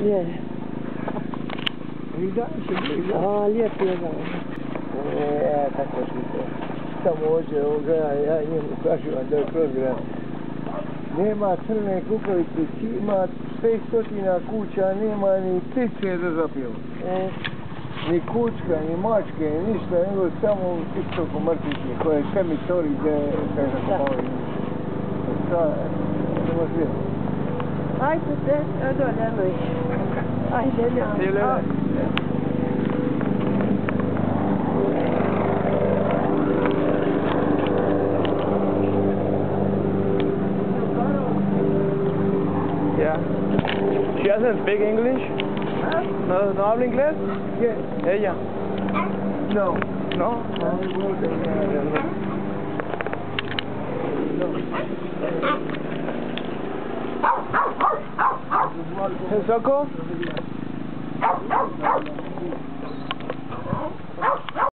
Je. I danas je A, lijep je dan. Tako što to. Samo hoće ovoga, ja njemu kažem da je kroz grad. Nema crne kukavice, ima 500 kuća, nema ni ptice da zapijeva. Ni kučka, ni mačke, ni ništa, nego samo isto mrtvice, koje je cemetori gdje se zakopavaju. Šta, nema svijet. Ajde se, dolje, ajde, Jelena. Yeah. She doesn't speak English? Huh? No habla inglés? Yes. Ella. No. No? ¿El soco?